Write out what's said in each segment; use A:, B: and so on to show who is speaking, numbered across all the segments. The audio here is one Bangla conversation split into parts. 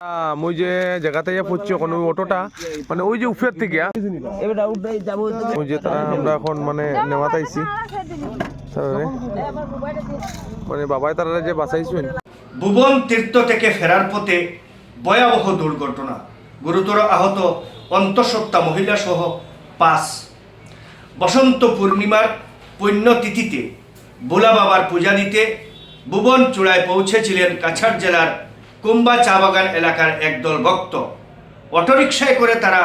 A: ওই যে জায়গাতে পড়ছি ওখানে ওই অটোটা মানে ওই যে উপরের থেকে ওই যে তারা আমরা এখন মানে নেওয়াতে আইছি মানে বাবাই তারা যে বাঁচাইছেন।
B: ভুবন তীর্থ থেকে ফেরার পথে ভয়াবহ দুর্ঘটনা, গুরুতর আহত অন্তঃসত্ত্বা মহিলা সহ 5। বসন্ত পূর্ণিমার পুণ্যতিথিতে ভোলা বাবার পূজা দিতে ভুবন চূড়ায় পৌঁছেছিলেন কাছাড় জেলার কুম্বা চা বাগান এলাকার একদল ভক্ত। অটোরিকশায় করে তারা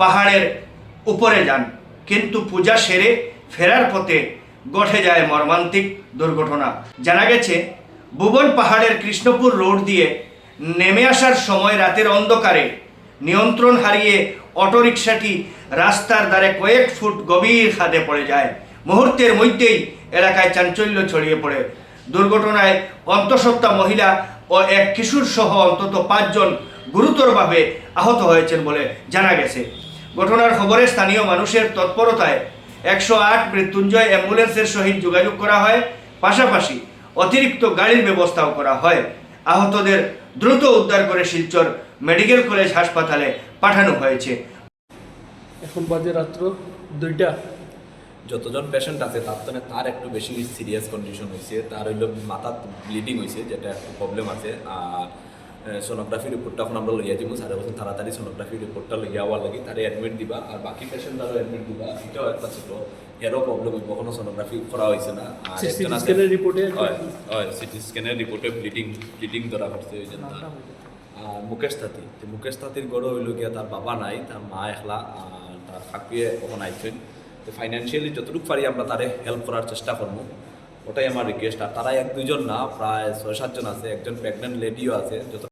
B: পাহাড়ের উপরে যান, কিন্তু পূজা সেরে ফেরার পথে ঘটে যায় মর্মান্তিক দুর্ঘটনা। জানা গেছে, ভুবন পাহাড়ের কৃষ্ণপুর রোড দিয়ে নেমে আসার সময় রাতের অন্ধকারে নিয়ন্ত্রণ হারিয়ে অটোরিকশাটি রাস্তার ধারে কয়েক ফুট গভীর খাদে পড়ে যায়। মুহূর্তের মধ্যেই এলাকায় চাঞ্চল্য ছড়িয়ে পড়ে। দুর্ঘটনায় অন্তঃসত্ত্বা মহিলা ও এক কিশোর সহ অন্তত 5 জন গুরুতরভাবে আহত হয়েছেন বলে জানা গেছে। ঘটনার খবরে স্থানীয় মানুষের তৎপরতায় 108 মৃত্যুঞ্জয় অ্যাম্বুলেন্সের সহিত যোগাযোগ করা হয়, পাশাপাশি অতিরিক্ত গাড়ির ব্যবস্থাও করা হয়। আহতদের দ্রুত উদ্ধার করে শিলচর মেডিকেল কলেজ হাসপাতালে পাঠানো হয়েছে।
C: এখন বাজে রাত্র 2টা।
D: যতজন পেশেন্ট আছে তার একটু বেশি সিরিয়াস কন্ডিশন হয়েছে, তার হইল মাথা ব্লিডিং হয়েছে, যেটা একটু প্রবলেম আছে। আর সোনোগ্রাফি রিপোর্টটা এখন আমরা লইয়া দিব, সারা বছর তাড়াতাড়ি সোনোগ্রাফি রিপোর্টটা লইয়া হওয়ার লাগে তারে অ্যাডমিট দিবা। আর বাকি পেশেন্টরাও অ্যাডমিট দিবা, এটাও একটা ছোট এরও প্রবলেম হইব, কখনো সোনোগ্রাফি করা হয়েছে না। আর সিটি স্ক্যানের রিপোর্টে ব্লিডিং ধরা পড়ছে ওই জন্য। আর মুকেশ তাঁতির গড় হইল গিয়া তার বাবা নাই, তার মা একলা, আর তার কাকুয়ে কখন আইছেন। তো ফাইন্যান্সিয়ালি যতটুকু পারি আমরা তারে হেল্প করার চেষ্টা করবো, ওটাই আমার রিকোয়েস্ট। আর তারা 1-2 জন না, প্রায় 6-7 জন আছে, একজন প্রেগনেন্ট লেডিও আছে। যত